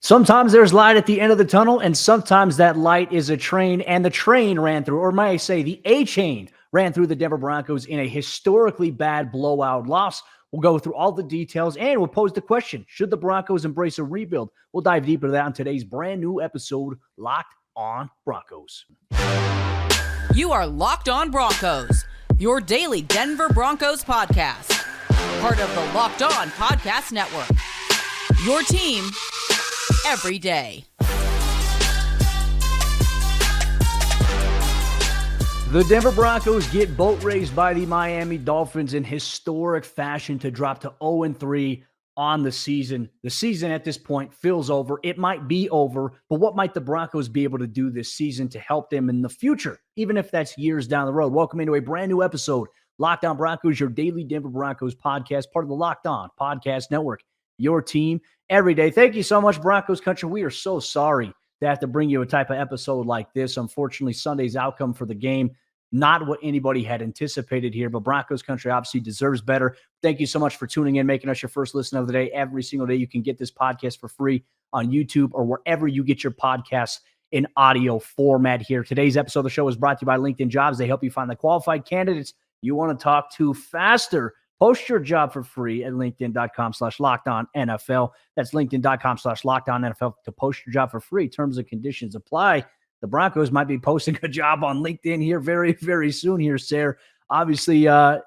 Sometimes there's light at the end of the tunnel, and sometimes that light is a train, and the train ran through, or may I say, the A chain ran through the Denver Broncos in a historically bad blowout loss. We'll go through all the details, and we'll pose the question, should the Broncos embrace a rebuild? We'll dive deeper into that on today's brand new episode, Locked on Broncos. You are Locked on Broncos, your daily Denver Broncos podcast. Part of the Locked on Podcast Network. Your team every day. The Denver Broncos get boat raced by the Miami Dolphins in historic fashion to drop to 0-3 on the season. The season at this point feels over. It might be over, but what might the Broncos be able to do this season to help them in the future, even if that's years down the road? Welcome into a brand new episode, Locked on Broncos, your daily Denver Broncos podcast, part of the Locked on Podcast Network, your team every day. Thank you so much, Broncos Country. We are so sorry to have to bring you a type of episode like this. Unfortunately, Sunday's outcome for the game, not what anybody had anticipated here, but Broncos Country obviously deserves better. Thank you so much for tuning in, making us your first listen of the day. Every single day, you can get this podcast for free on YouTube or wherever you get your podcasts in audio format here. Today's episode of the show is brought to you by LinkedIn Jobs. They help you find the qualified candidates you want to talk to faster. Post your job for free at linkedin.com/lockedonnfl. That's linkedin.com/lockedonnfl to post your job for free. Terms and conditions apply. The Broncos might be posting a job on LinkedIn here very, very soon here, Sayre. Obviously, I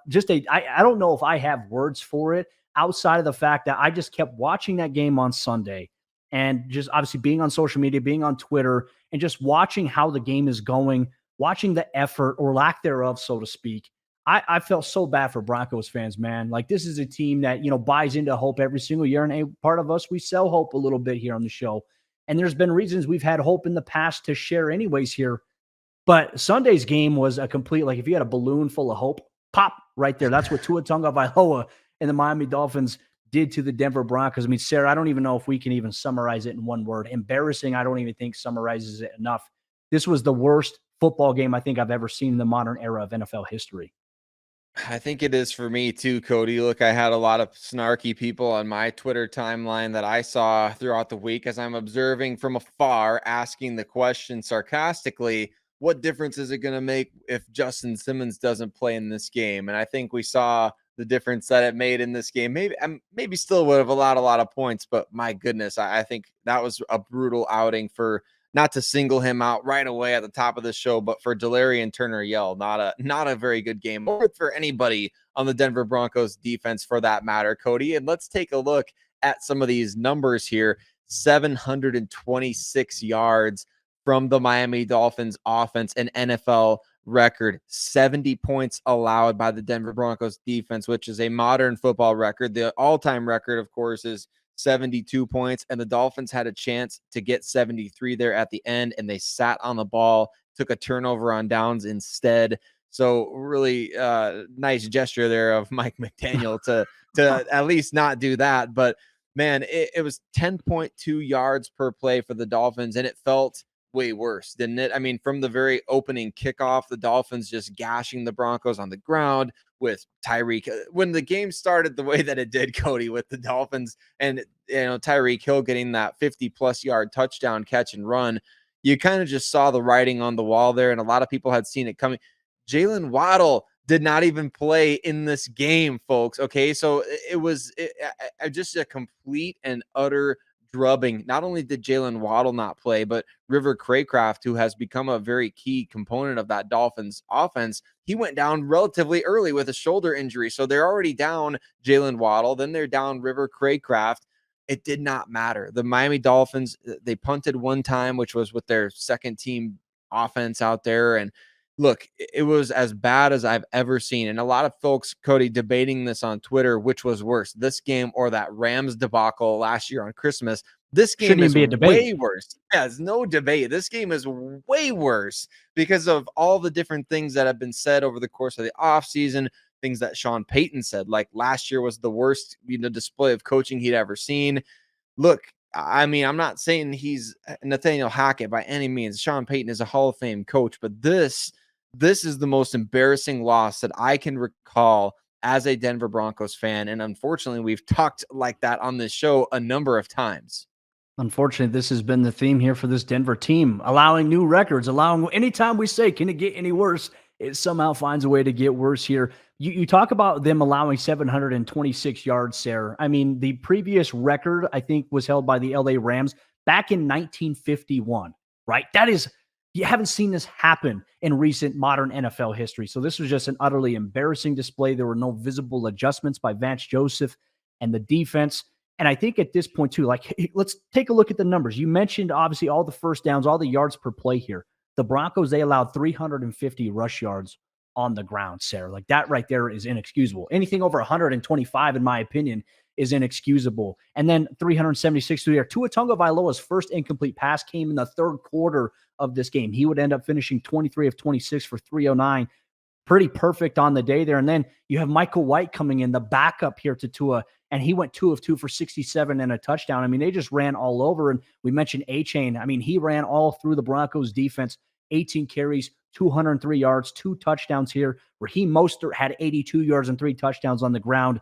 don't know if I have words for it outside of the fact that I just kept watching that game on Sunday and just obviously being on social media, being on Twitter, and just watching how the game is going, watching the effort or lack thereof, so to speak. I felt so bad for Broncos fans, man. Like, this is a team that, buys into hope every single year. And a part of us, we sell hope a little bit here on the show. And there's been reasons we've had hope in the past to share anyways here. But Sunday's game was a complete, like, if you had a balloon full of hope, pop right there. That's what Tua Tagovailoa and the Miami Dolphins did to the Denver Broncos. I mean, Sayre, I don't even know if we can even summarize it in one word. Embarrassing, I don't even think summarizes it enough. This was the worst football game I think I've ever seen in the modern era of NFL history. I think it is for me too, Cody. Look, I had a lot of snarky people on my Twitter timeline that I saw throughout the week as I'm observing from afar, asking the question sarcastically, what difference is it going to make if Justin Simmons doesn't play in this game? And I think we saw the difference that it made in this game. Maybe still would have allowed a lot of points, but my goodness, I think that was a brutal outing for, not to single him out right away at the top of the show, but for Delarian Turner-Yell, not a very good game, or for anybody on the Denver Broncos defense for that matter, Cody. And let's take a look at some of these numbers here. 726 yards from the Miami Dolphins offense, an NFL record. 70 points allowed by the Denver Broncos defense, which is a modern football record. The all-time record, of course, is 72 points, and the Dolphins had a chance to get 73 there at the end, and they sat on the ball, took a turnover on downs instead. So really nice gesture there of Mike McDaniel to at least not do that. But man, it was 10.2 yards per play for the Dolphins, and it felt way worse, didn't it? I mean, from the very opening kickoff, the Dolphins just gashing the Broncos on the ground with Tyreek. When the game started the way that it did, Cody, with the Dolphins and Tyreek Hill getting that 50-plus yard touchdown catch and run, you kind of just saw the writing on the wall there, and a lot of people had seen it coming. Jalen Waddle did not even play in this game, folks. Okay, so it was just a complete and utter drubbing. Not only did Jalen Waddle not play, but River Craycraft, who has become a very key component of that Dolphins offense, he went down relatively early with a shoulder injury. So they're already down Jalen Waddle. Then they're down River Craycraft. It did not matter. The Miami Dolphins, they punted one time, which was with their second team offense out there. And look, it was as bad as I've ever seen. And a lot of folks, Cody, debating this on Twitter, which was worse, this game or that Rams debacle last year on Christmas. This game is way worse. Yeah, there's no debate. This game is way worse because of all the different things that have been said over the course of the offseason, things that Sean Payton said, like last year was the worst display of coaching he'd ever seen. Look, I mean, I'm not saying he's Nathaniel Hackett by any means. Sean Payton is a Hall of Fame coach, but this is the most embarrassing loss that I can recall as a Denver Broncos fan. And unfortunately, we've talked like that on this show a number of times. Unfortunately, this has been the theme here for this Denver team, allowing new records, allowing anytime we say, can it get any worse? It somehow finds a way to get worse here. You talk about them allowing 726 yards, Sayre. I mean, the previous record, I think, was held by the LA Rams back in 1951, right? You haven't seen this happen in recent modern NFL history. So this was just an utterly embarrassing display. There were no visible adjustments by Vance Joseph and the defense. And I think at this point, too, like, let's take a look at the numbers. You mentioned, obviously, all the first downs, all the yards per play here. The Broncos, they allowed 350 rush yards on the ground, Sayre. Like, that right there is inexcusable. Anything over 125, in my opinion, is inexcusable. And then 376 through the air. Tua Tagovailoa's first incomplete pass came in the third quarter of this game. He would end up finishing 23 of 26 for 309. Pretty perfect on the day there. And then you have Michael White coming in, the backup here to Tua, and he went 2 of 2 for 67 and a touchdown. I mean, they just ran all over. And we mentioned A-Chain. I mean, he ran all through the Broncos defense, 18 carries, 203 yards, 2 touchdowns here. Raheem Mostert had 82 yards and 3 touchdowns on the ground.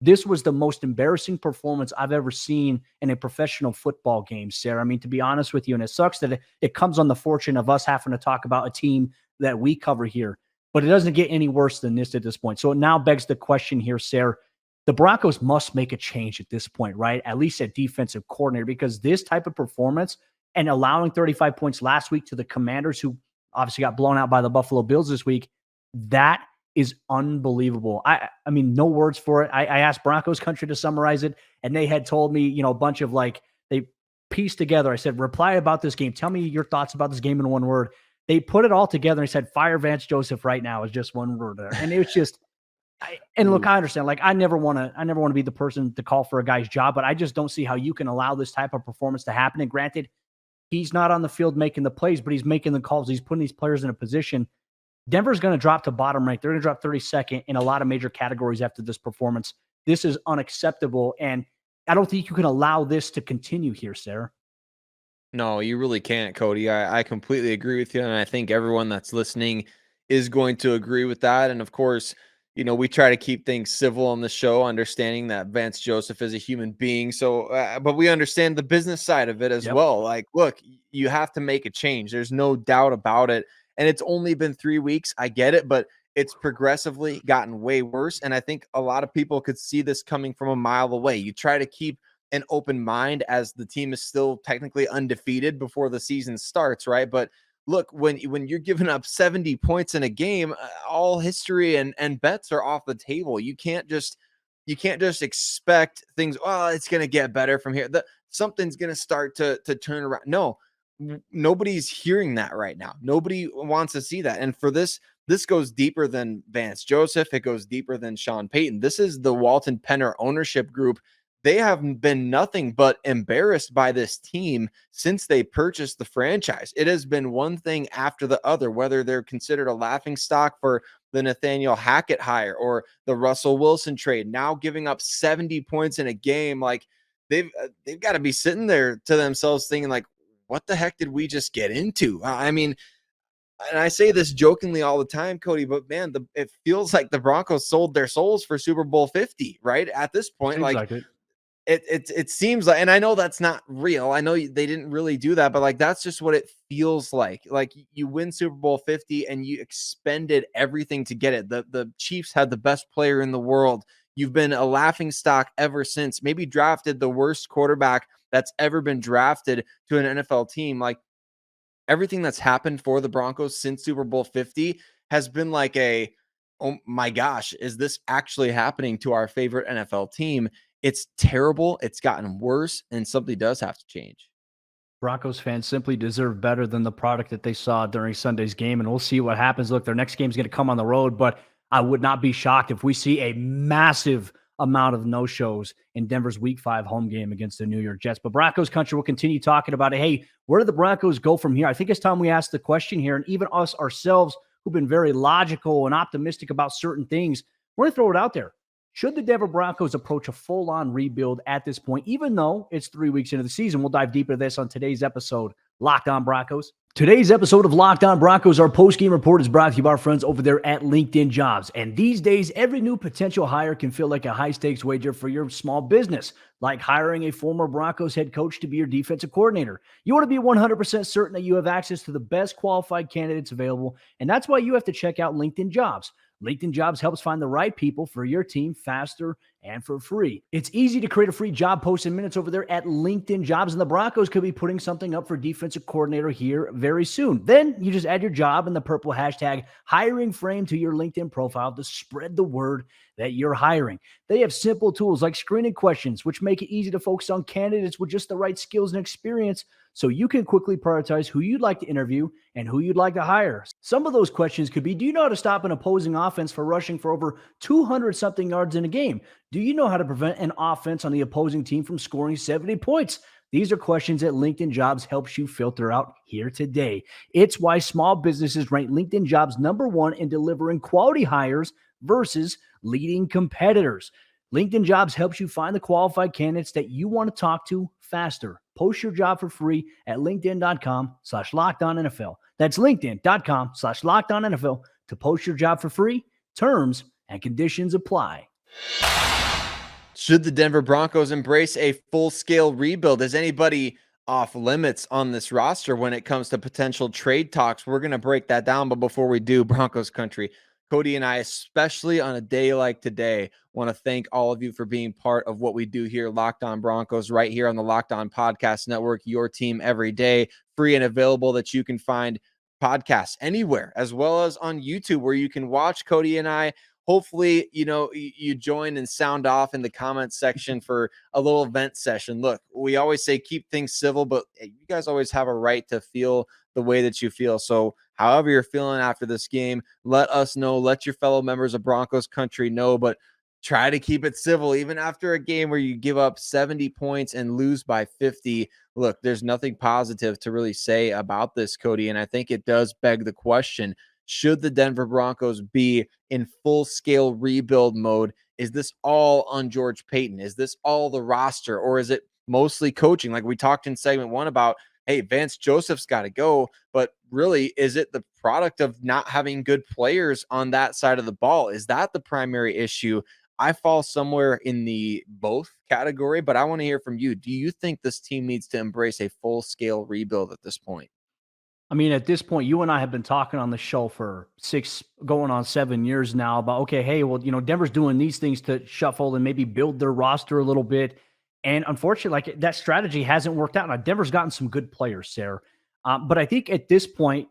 This was the most embarrassing performance I've ever seen in a professional football game, Sayre. I mean, to be honest with you, and it sucks that it comes on the fortune of us having to talk about a team that we cover here, but it doesn't get any worse than this at this point. So it now begs the question here, Sayre. The Broncos must make a change at this point, right? At least at defensive coordinator, because this type of performance and allowing 35 points last week to the Commanders, who obviously got blown out by the Buffalo Bills this week, that is unbelievable. I mean, no words for it. I asked Broncos Country to summarize it, and they had told me, a bunch of they pieced together. I said, reply about this game. Tell me your thoughts about this game in one word. They put it all together and said, fire Vance Joseph right now is just one word there. And it was just, look, I understand. Like, I never want to be the person to call for a guy's job, but I just don't see how you can allow this type of performance to happen. And granted, he's not on the field making the plays, but he's making the calls. He's putting these players in a position. Denver's going to drop to bottom rank. They're going to drop 32nd in a lot of major categories after this performance. This is unacceptable. And I don't think you can allow this to continue here, Sayre. No, you really can't, Cody. I completely agree with you. And I think everyone that's listening is going to agree with that. And of course, we try to keep things civil on the show, understanding that Vance Joseph is a human being. So, but we understand the business side of it as well. Like, look, you have to make a change. There's no doubt about it. And it's only been 3 weeks. I get it, but it's progressively gotten way worse. And I think a lot of people could see this coming from a mile away. You try to keep an open mind as the team is still technically undefeated before the season starts, right? But look, when you're giving up 70 points in a game, all history and bets are off the table. You can't just expect things, it's going to get better from here. Something's going to start to turn around. No, nobody's hearing that right now. Nobody wants to see that. And for this goes deeper than Vance Joseph. It goes deeper than Sean Payton. This is the Walton Penner ownership group. They have been nothing but embarrassed by this team since they purchased the franchise. It has been one thing after the other, whether they're considered a laughingstock for the Nathaniel Hackett hire or the Russell Wilson trade, now giving up 70 points in a game. Like, they've got to be sitting there to themselves thinking, like, what the heck did we just get into? I mean, and I say this jokingly all the time, Cody, but man, it feels like the Broncos sold their souls for Super Bowl 50, right? At this point, it seems like, and I know that's not real. I know they didn't really do that, but like, that's just what it feels like. Like, you win Super Bowl 50 and you expended everything to get it. The Chiefs had the best player in the world. You've been a laughing stock ever since. Maybe drafted the worst quarterback that's ever been drafted to an NFL team. Like, everything that's happened for the Broncos since Super Bowl 50 has been like oh my gosh, is this actually happening to our favorite NFL team? It's terrible. It's gotten worse, and something does have to change. Broncos fans simply deserve better than the product that they saw during Sunday's game, and we'll see what happens. Look, their next game is going to come on the road, but I would not be shocked if we see a massive amount of no-shows in Denver's Week 5 home game against the New York Jets. But Broncos Country will continue talking about it. Hey, where do the Broncos go from here? I think it's time we ask the question here, and even us ourselves who've been very logical and optimistic about certain things, we're going to throw it out there. Should the Denver Broncos approach a full-on rebuild at this point, even though it's 3 weeks into the season? We'll dive deeper into this on today's episode, Locked On Broncos. Today's episode of Locked On Broncos, our post-game report, is brought to you by our friends over there at LinkedIn Jobs. And these days, every new potential hire can feel like a high-stakes wager for your small business, like hiring a former Broncos head coach to be your defensive coordinator. You want to be 100% certain that you have access to the best qualified candidates available, and that's why you have to check out LinkedIn Jobs. LinkedIn Jobs helps find the right people for your team faster and for free. It's easy to create a free job post in minutes over there at LinkedIn Jobs, and the Broncos could be putting something up for defensive coordinator here very soon. Then you just add your job and the purple hashtag hiring frame to your LinkedIn profile to spread the word that you're hiring. They have simple tools like screening questions, which make it easy to focus on candidates with just the right skills and experience, so you can quickly prioritize who you'd like to interview and who you'd like to hire. Some of those questions could be, do you know how to stop an opposing offense for rushing for over 200-something yards in a game? Do you know how to prevent an offense on the opposing team from scoring 70 points? These are questions that LinkedIn Jobs helps you filter out here today. It's why small businesses rank LinkedIn Jobs #1 in delivering quality hires versus leading competitors. LinkedIn Jobs helps you find the qualified candidates that you want to talk to faster. Post your job for free at linkedin.com/LockedOnNFL. That's linkedin.com/LockedOnNFL to post your job for free. Terms and conditions apply. Should the Denver Broncos embrace a full-scale rebuild? Is anybody off limits on this roster when it comes to potential trade talks? We're going to break that down, but before we do, Broncos Country, Cody and I, especially on a day like today, want to thank all of you for being part of what we do here, Locked On Broncos, right here on the Locked On Podcast Network, your team every day, free and available, that you can find podcasts anywhere, as well as on YouTube, where you can watch Cody and I. Hopefully, you join and sound off in the comments section for a little vent session. Look, we always say keep things civil, but you guys always have a right to feel the way that you feel. So however you're feeling after this game, let us know. Let your fellow members of Broncos Country know, but try to keep it civil. Even after a game where you give up 70 points and lose by 50, look, there's nothing positive to really say about this, Cody. And I think it does beg the question, should the Denver Broncos be in full-scale rebuild mode? Is this all on George Payton? Is this all the roster? Or is it mostly coaching? Like we talked in segment 1 about, hey, Vance Joseph's got to go. But really, is it the product of not having good players on that side of the ball? Is that the primary issue? I fall somewhere in the both category, but I want to hear from you. Do you think this team needs to embrace a full-scale rebuild at this point? I mean, at this point, you and I have been talking on the show for 6 going on 7 years now about, okay, hey, well, Denver's doing these things to shuffle and maybe build their roster a little bit. And unfortunately, like, that strategy hasn't worked out. Now, Denver's gotten some good players, Sayre. But I think at this point,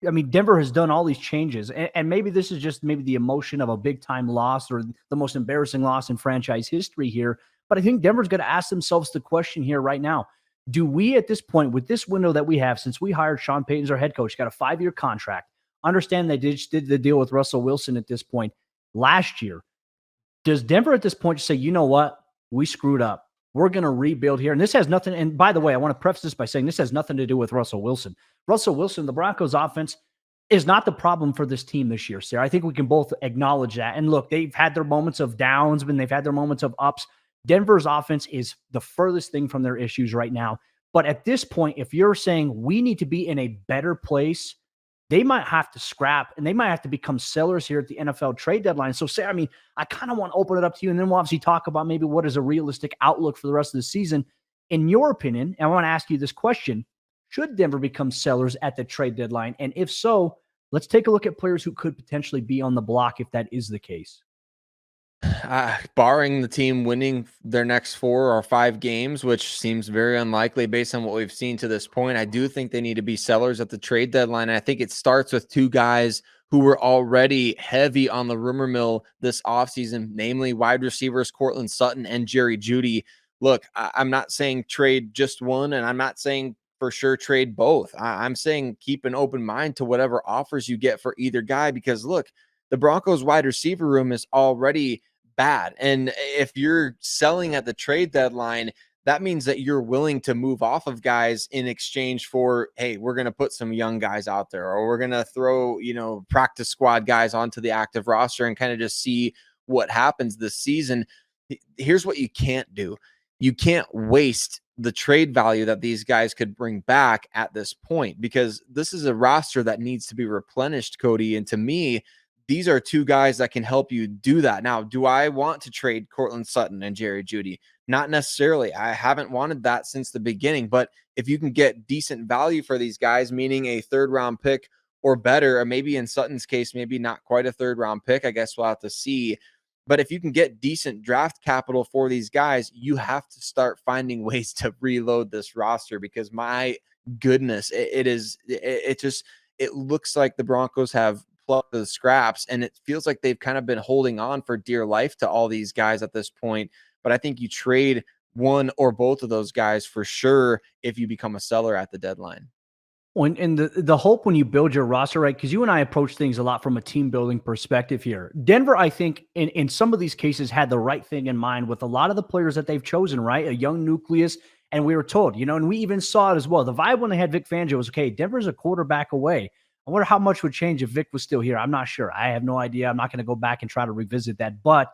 I mean, Denver has done all these changes, and maybe this is just maybe the emotion of a big-time loss or the most embarrassing loss in franchise history here. But I think Denver's going to ask themselves the question here right now. Do we, at this point, with this window that we have, since we hired Sean Payton as our head coach, got a 5-year contract, understand they just did the deal with Russell Wilson at this point last year. Does Denver at this point just say, you know what, we screwed up, we're going to rebuild here? And this has nothing, and by the way, I want to preface this by saying this has nothing to do with Russell Wilson. Russell Wilson, the Broncos offense, is not the problem for this team this year, Sarah. I think we can both acknowledge that. And look, they've had their moments of downs, but they've had their moments of ups. Denver's offense is the furthest thing from their issues right now. But at this point, if you're saying we need to be in a better place, they might have to scrap and they might have to become sellers here at the NFL trade deadline. So, Sarah, I mean, I kind of want to open it up to you, and then we'll obviously talk about maybe what is a realistic outlook for the rest of the season. In your opinion, and I want to ask you this question, should Denver become sellers at the trade deadline? And if so, let's take a look at players who could potentially be on the block if that is the case. Barring the team winning their next 4 or 5 games, which seems very unlikely based on what we've seen to this point, I do think they need to be sellers at the trade deadline. And I think it starts with 2 guys who were already heavy on the rumor mill this offseason, namely wide receivers Courtland Sutton and Jerry Jeudy. Look, I'm not saying trade just one, and I'm not saying for sure trade both. I'm saying keep an open mind to whatever offers you get for either guy, because look, the Broncos wide receiver room is already bad. And if you're selling at the trade deadline, that means that you're willing to move off of guys in exchange for, hey, we're going to put some young guys out there, or we're going to throw, practice squad guys onto the active roster and kind of just see what happens this season. Here's what you can't do. You can't waste the trade value that these guys could bring back at this point, because this is a roster that needs to be replenished, Cody. And to me, these are two guys that can help you do that. Now, do I want to trade Cortland Sutton and Jerry Jeudy? Not necessarily. I haven't wanted that since the beginning, but if you can get decent value for these guys, meaning a 3rd round pick or better, or maybe in Sutton's case, maybe not quite a 3rd round pick, I guess we'll have to see. But if you can get decent draft capital for these guys, you have to start finding ways to reload this roster, because my goodness, it looks like the Broncos have plucked the scraps, and it feels like they've kind of been holding on for dear life to all these guys at this point. But I think you trade one or both of those guys for sure if you become a seller at the deadline. And the hope when you build your roster, right? Because you and I approach things a lot from a team building perspective here. Denver, I think, in some of these cases, had the right thing in mind with a lot of the players that they've chosen, right? A young nucleus. And we were told, and we even saw it as well. The vibe when they had Vic Fangio was, okay, Denver's a quarterback away. I wonder how much would change if Vic was still here. I'm not sure. I have no idea. I'm not going to go back and try to revisit that. But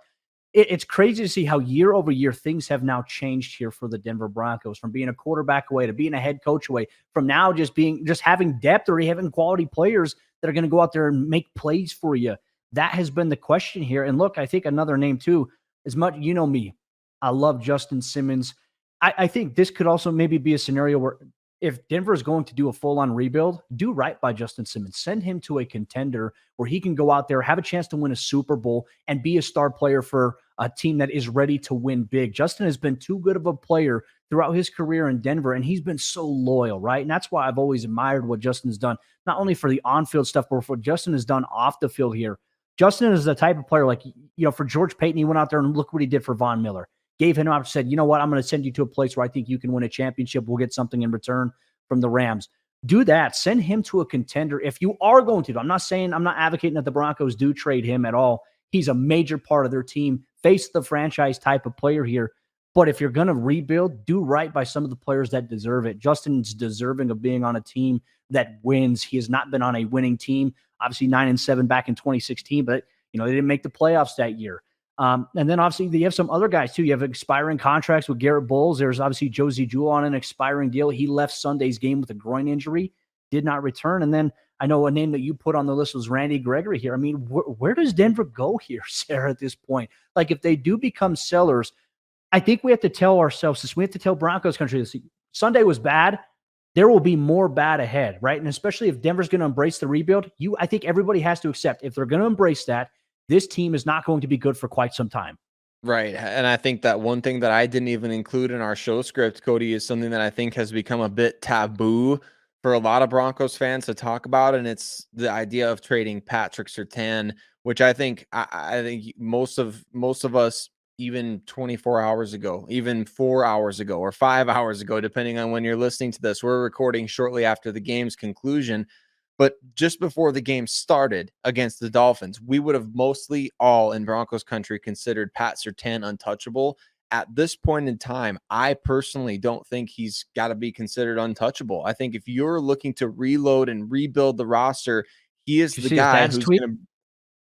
it's crazy to see how year over year things have now changed here for the Denver Broncos, from being a quarterback away to being a head coach away, from now just having depth or having quality players that are going to go out there and make plays for you. That has been the question here. And look, I think another name too, as much, me, I love Justin Simmons. I think this could also maybe be a scenario where if Denver is going to do a full-on rebuild, do right by Justin Simmons. Send him to a contender where he can go out there, have a chance to win a Super Bowl, and be a star player for a team that is ready to win big. Justin has been too good of a player throughout his career in Denver, and he's been so loyal, right? And that's why I've always admired what Justin's done, not only for the on-field stuff, but for what Justin has done off the field here. Justin is the type of player like, for George Payton, he went out there and look what he did for Von Miller. Gave him up, said, you know what, I'm going to send you to a place where I think you can win a championship. We'll get something in return from the Rams. Do that. Send him to a contender if you are going to. I'm not advocating that the Broncos do trade him at all. He's a major part of their team, face the franchise type of player here. But if you're going to rebuild, do right by some of the players that deserve it. Justin's deserving of being on a team that wins. He has not been on a winning team. Obviously 9-7 back in 2016, but they didn't make the playoffs that year. And then obviously you have some other guys too. You have expiring contracts with Garrett Bowles. There's obviously Josie Jewell on an expiring deal. He left Sunday's game with a groin injury, did not return. And then I know a name that you put on the list was Randy Gregory here. I mean, where does Denver go here, Sayre, at this point? Like, if they do become sellers, I think we have to tell ourselves this. We have to tell Broncos Country this. Sunday was bad. There will be more bad ahead, right? And especially if Denver's going to embrace the rebuild, I think everybody has to accept, if they're going to embrace that, this team is not going to be good for quite some time. Right. And I think that one thing that I didn't even include in our show script, Cody, is something that I think has become a bit taboo for a lot of Broncos fans to talk about. And it's the idea of trading Patrick Surtain, which I think most of us, even 24 hours ago, even 4 hours ago, or 5 hours ago, depending on when you're listening to this, we're recording shortly after the game's conclusion. But just before the game started against the Dolphins, we would have mostly all in Broncos country considered Pat Surtain untouchable. At this point in time, I personally don't think he's got to be considered untouchable. I think if you're looking to reload and rebuild the roster, he is the guy who's going to.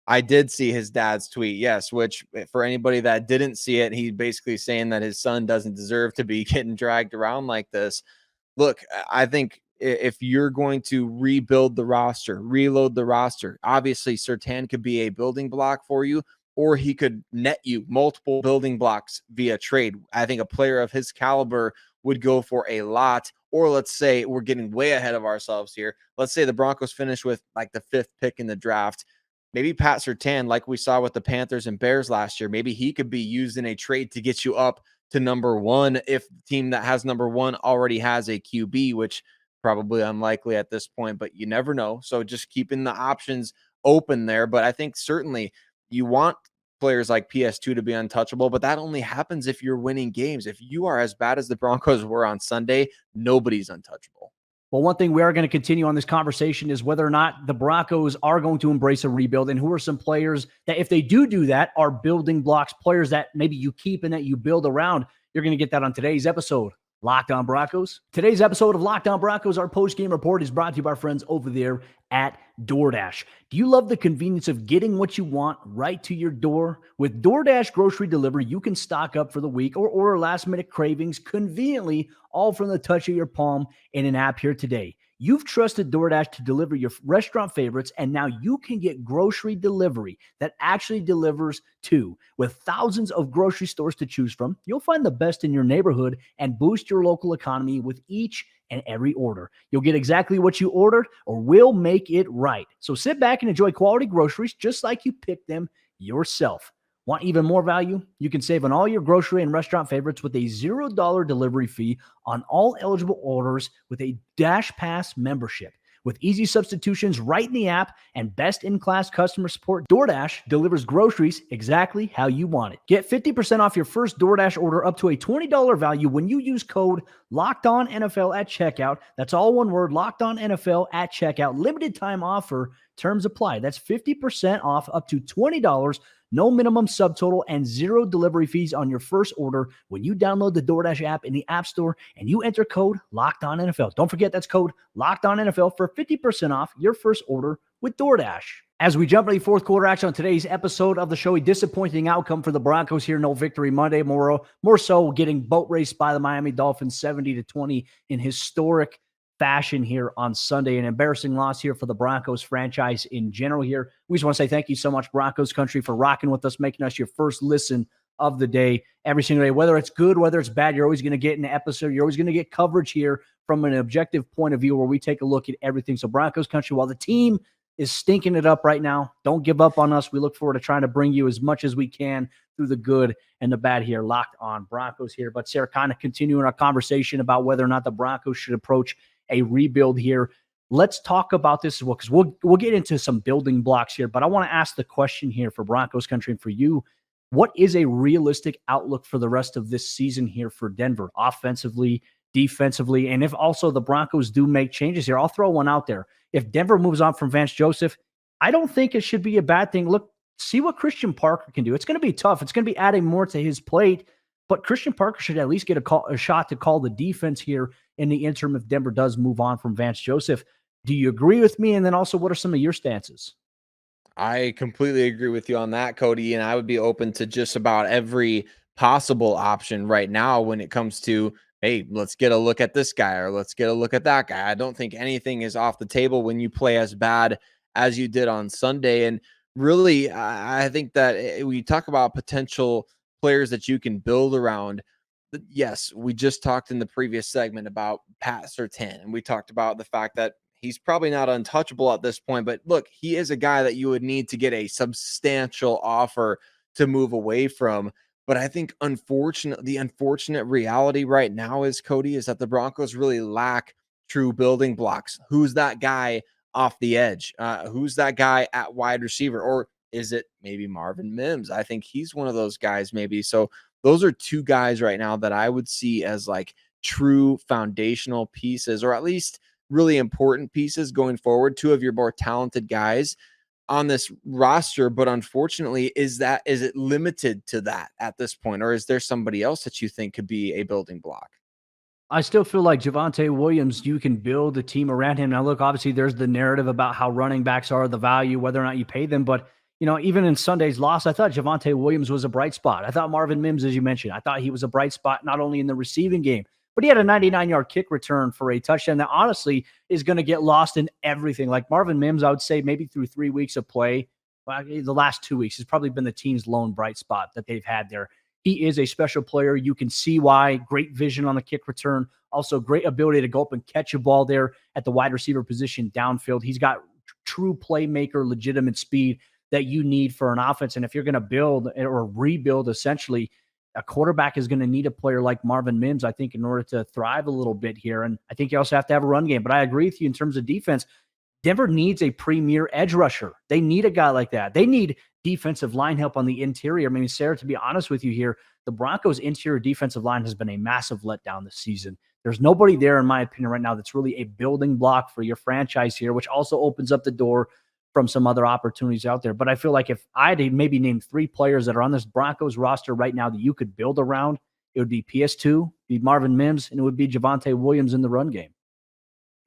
I did see his dad's tweet, yes, which for anybody that didn't see it, he's basically saying that his son doesn't deserve to be getting dragged around like this. Look, I think if you're going to rebuild the roster, reload the roster, obviously Surtain could be a building block for you, or he could net you multiple building blocks via trade. I think a player of his caliber would go for a lot. Or let's say we're getting way ahead of ourselves here. Let's say the Broncos finish with like the 5th pick in the draft. Maybe Pat Surtain, like we saw with the Panthers and Bears last year, maybe he could be used in a trade to get you up to number 1 if the team that has number 1 already has a QB, which probably unlikely at this point, but you never know. So just keeping the options open there. But I think certainly you want players like PS2 to be untouchable, but that only happens if you're winning games. If you are as bad as the Broncos were on Sunday, nobody's untouchable. Well, one thing we are going to continue on this conversation is whether or not the Broncos are going to embrace a rebuild, and who are some players that, if they do that, are building blocks, players that maybe you keep and that you build around. You're going to get that on today's episode Locked On Broncos. Today's episode of Locked On Broncos, our post-game report, is brought to you by our friends over there at DoorDash. Do you love the convenience of getting what you want right to your door? With DoorDash grocery delivery, you can stock up for the week or order last-minute cravings conveniently, all from the touch of your palm in an app here today. You've trusted DoorDash to deliver your restaurant favorites, and now you can get grocery delivery that actually delivers too. With thousands of grocery stores to choose from, you'll find the best in your neighborhood and boost your local economy with each and every order. You'll get exactly what you ordered, or we'll make it right. So sit back and enjoy quality groceries just like you picked them yourself. Want even more value? You can save on all your grocery and restaurant favorites with a $0 delivery fee on all eligible orders with a Dash Pass membership. With easy substitutions right in the app and best-in-class customer support, DoorDash delivers groceries exactly how you want it. Get 50% off your first DoorDash order up to a $20 value when you use code LOCKEDONNFL at checkout. That's all one word, LOCKEDONNFL at checkout. Limited time offer. Terms apply. That's 50% off up to $20. No minimum subtotal and zero delivery fees on your first order when you download the DoorDash app in the App Store and you enter code LOCKEDONNFL. Don't forget that's code LOCKEDONNFL for 50% off your first order with DoorDash. As we jump into the fourth quarter action on today's episode of the show, a disappointing outcome for the Broncos here. No victory Monday. More so getting boat raced by the Miami Dolphins 70-20 in historic fashion here on Sunday. An embarrassing loss here for the Broncos franchise in general here. We just want to say thank you so much, Broncos Country, for rocking with us, making us your first listen of the day every single day. Whether it's good, whether it's bad, you're always going to get an episode. You're always going to get coverage here from an objective point of view where we take a look at everything. So Broncos Country, while the team is stinking it up right now, don't give up on us. We look forward to trying to bring you as much as we can through the good and the bad here. Locked On Broncos here. But Sayre, kind of continuing our conversation about whether or not the Broncos should approach a rebuild here. Let's talk about this as well, because we'll get into some building blocks here. But I want to ask the question here for Broncos Country and for you. What is a realistic outlook for the rest of this season here for Denver, offensively, defensively? And if also the Broncos do make changes here, I'll throw one out there. If Denver moves on from Vance Joseph, I don't think it should be a bad thing. Look, see what Christian Parker can do. It's going to be tough. It's going to be adding more to his plate. But Christian Parker should at least get a shot to call the defense here in the interim if Denver does move on from Vance Joseph. Do you agree with me? And then also, what are some of your stances? I completely agree with you on that, Cody, and I would be open to just about every possible option right now when it comes to, hey, let's get a look at this guy or let's get a look at that guy. I don't think anything is off the table when you play as bad as you did on Sunday. And really, I think that we talk about potential players that you can build around. Yes, we just talked in the previous segment about Pat Surtain, and we talked about the fact that he's probably not untouchable at this point, but look, he is a guy that you would need to get a substantial offer to move away from. But I think the unfortunate reality right now is, Cody, is that the Broncos really lack true building blocks. Who's that guy off the edge? Who's that guy at wide receiver? Or is it maybe Marvin Mims? I think he's one of those guys maybe. So those are two guys right now that I would see as like true foundational pieces, or at least really important pieces going forward. Two of your more talented guys on this roster. But unfortunately, is it limited to that at this point? Or is there somebody else that you think could be a building block? I still feel like Javonte Williams, you can build a team around him. Now, look, obviously there's the narrative about how running backs are, the value, whether or not you pay them. But, even in Sunday's loss, I thought Javonte Williams was a bright spot. I thought Marvin Mims, as you mentioned, I thought he was a bright spot, not only in the receiving game, but he had a 99-yard kick return for a touchdown that honestly is going to get lost in everything. Like Marvin Mims, I would say maybe through 3 weeks of play, the last 2 weeks has probably been the team's lone bright spot that they've had there. He is a special player. You can see why. Great vision on the kick return. Also, great ability to go up and catch a ball there at the wide receiver position downfield. He's got true playmaker, legitimate speed that you need for an offense. And if you're going to build or rebuild, essentially, a quarterback is going to need a player like Marvin Mims, I think, in order to thrive a little bit here. And I think you also have to have a run game. But I agree with you in terms of defense. Denver needs a premier edge rusher. They need a guy like that. They need defensive line help on the interior. I mean, Sayre, to be honest with you here, the Broncos' interior defensive line has been a massive letdown this season. There's nobody there, in my opinion, right now that's really a building block for your franchise here, which also opens up the door from some other opportunities out there. But I feel like if I had to maybe name 3 players that are on this Broncos roster right now that you could build around, it would be PS2, be Marvin Mims, and it would be Javonte Williams in the run game.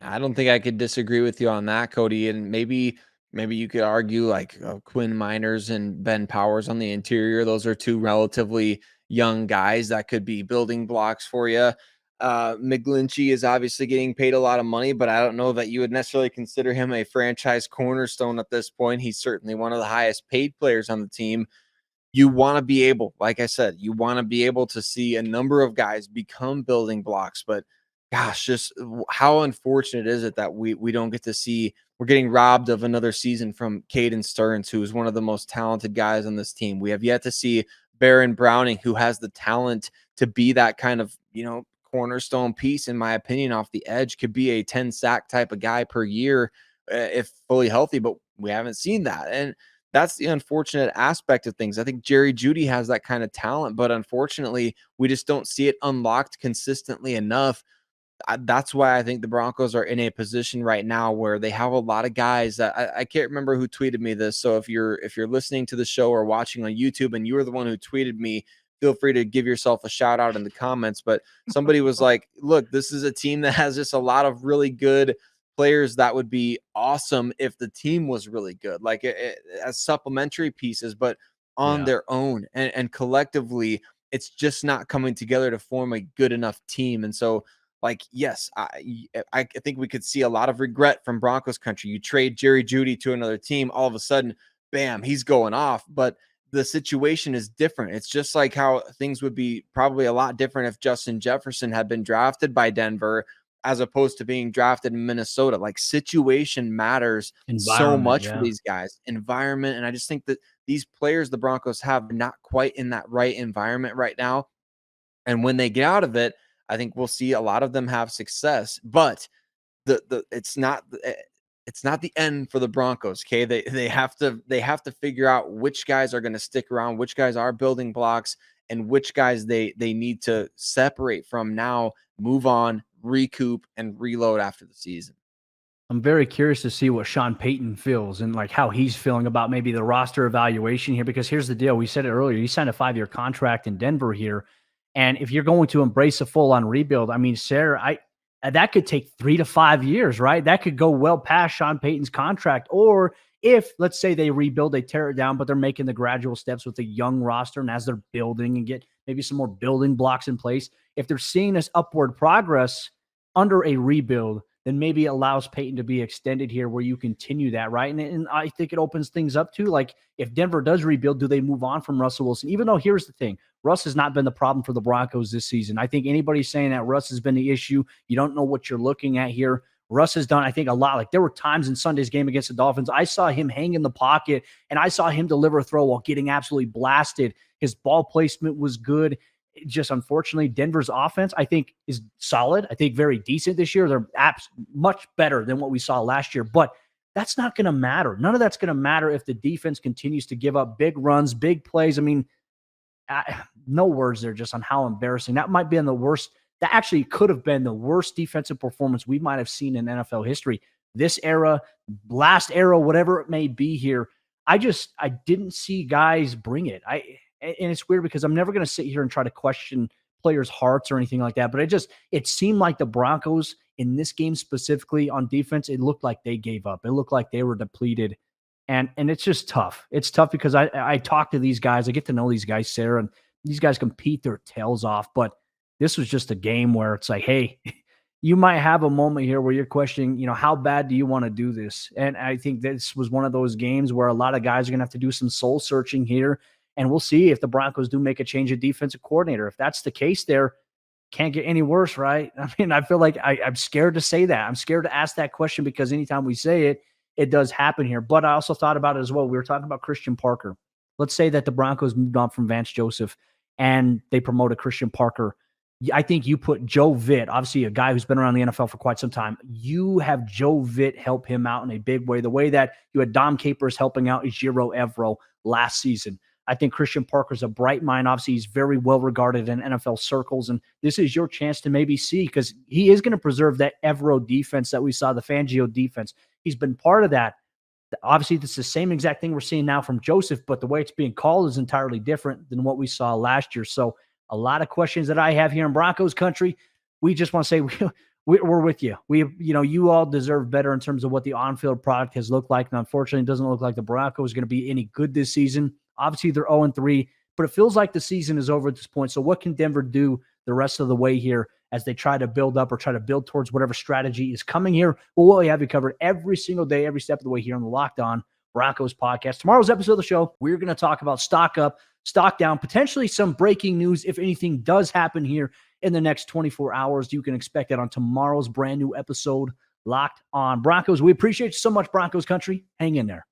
I don't think I could disagree with you on that, Cody. And maybe you could argue like Quinn Miners and Ben Powers on the interior. Those are two relatively young guys that could be building blocks for you. McGlinchey is obviously getting paid a lot of money, but I don't know that you would necessarily consider him a franchise cornerstone at this point. He's certainly one of the highest paid players on the team. You want to be able, like I said, you want to be able to see a number of guys become building blocks, but gosh, just how unfortunate is it that we don't get to see, we're getting robbed of another season from Caden Stearns, who is one of the most talented guys on this team. We have yet to see Baron Browning, who has the talent to be that kind of, cornerstone piece, in my opinion, off the edge, could be a 10 sack type of guy per year if fully healthy, but we haven't seen that. And that's the unfortunate aspect of things. I think Jerry Jeudy has that kind of talent, but unfortunately, we just don't see it unlocked consistently enough. That's why I think the Broncos are in a position right now where they have a lot of guys that I can't remember who tweeted me this. So if you're listening to the show or watching on YouTube and you were the one who tweeted me, feel free to give yourself a shout out in the comments. But somebody was like, look, this is a team that has just a lot of really good players that would be awesome if the team was really good, like as supplementary pieces, but on their own and collectively, it's just not coming together to form a good enough team. And so, like, yes, I think we could see a lot of regret from Broncos country. You trade Jerry Jeudy to another team, all of a sudden, bam, he's going off. But the situation is different. It's just like how things would be probably a lot different if Justin Jefferson had been drafted by Denver as opposed to being drafted in Minnesota. Like, situation matters so much for these guys. Environment. And I just think that these players the Broncos have are not quite in that right environment right now. And when they get out of it, I think we'll see a lot of them have success, but it's not the end for the Broncos. Okay. They have to figure out which guys are going to stick around, which guys are building blocks, and which guys they need to separate from now, move on, recoup, and reload after the season. I'm very curious to see what Sean Payton feels and like how he's feeling about maybe the roster evaluation here, because here's the deal. We said it earlier. He signed a 5-year contract in Denver here. And if you're going to embrace a full-on rebuild, I mean, Sayre, that could take 3 to 5 years, right? That could go well past Sean Payton's contract. Or if, let's say, they rebuild, they tear it down, but they're making the gradual steps with a young roster, and as they're building and get maybe some more building blocks in place, if they're seeing this upward progress under a rebuild, then maybe it allows Payton to be extended here where you continue that, right? And I think it opens things up too. Like, if Denver does rebuild, do they move on from Russell Wilson? Even though, here's the thing, Russ has not been the problem for the Broncos this season. I think anybody saying that Russ has been the issue, you don't know what you're looking at here. Russ has done, I think, a lot. Like, there were times in Sunday's game against the Dolphins, I saw him hang in the pocket and I saw him deliver a throw while getting absolutely blasted. His ball placement was good. Just unfortunately, Denver's offense, I think, is solid. I think very decent this year. They're much better than what we saw last year, but that's not going to matter. None of that's going to matter if the defense continues to give up big runs, big plays. I mean, no words there just on how embarrassing. That might be the worst. That actually could have been the worst defensive performance we might have seen in NFL history. This era, last era, whatever it may be here. I didn't see guys bring it. And it's weird because I'm never going to sit here and try to question players' hearts or anything like that. But it seemed like the Broncos in this game specifically on defense, it looked like they gave up. It looked like they were depleted. And it's just tough. It's tough because I talk to these guys. I get to know these guys, Sayre, and these guys compete their tails off. But this was just a game where it's like, hey, you might have a moment here where you're questioning, how bad do you want to do this? And I think this was one of those games where a lot of guys are going to have to do some soul searching here. And we'll see if the Broncos do make a change of defensive coordinator. If that's the case there, can't get any worse, right? I mean, I feel like I'm scared to say that. I'm scared to ask that question because anytime we say it, it does happen here. But I also thought about it as well. We were talking about Christian Parker. Let's say that the Broncos moved on from Vance Joseph and they promoted Christian Parker. I think you put Joe Vitt, obviously a guy who's been around the NFL for quite some time. You have Joe Vitt help him out in a big way, the way that you had Dom Capers helping out Ejiro Evero last season. I think Christian Parker's a bright mind. Obviously, he's very well regarded in NFL circles, and this is your chance to maybe see, because he is going to preserve that Evero defense that we saw, the Fangio defense. He's been part of that. Obviously, it's the same exact thing we're seeing now from Joseph, but the way it's being called is entirely different than what we saw last year. So a lot of questions that I have here in Broncos country. We just want to say we're with you. You all deserve better in terms of what the on-field product has looked like. And unfortunately, it doesn't look like the Broncos are going to be any good this season. Obviously, they're 0-3, but it feels like the season is over at this point. So what can Denver do the rest of the way here as they try to build up or try to build towards whatever strategy is coming here? Well, we'll have you covered every single day, every step of the way here on the Locked On Broncos podcast. Tomorrow's episode of the show, we're going to talk about stock up, stock down, potentially some breaking news if anything does happen here in the next 24 hours. You can expect that on tomorrow's brand new episode, Locked On Broncos. We appreciate you so much, Broncos country. Hang in there.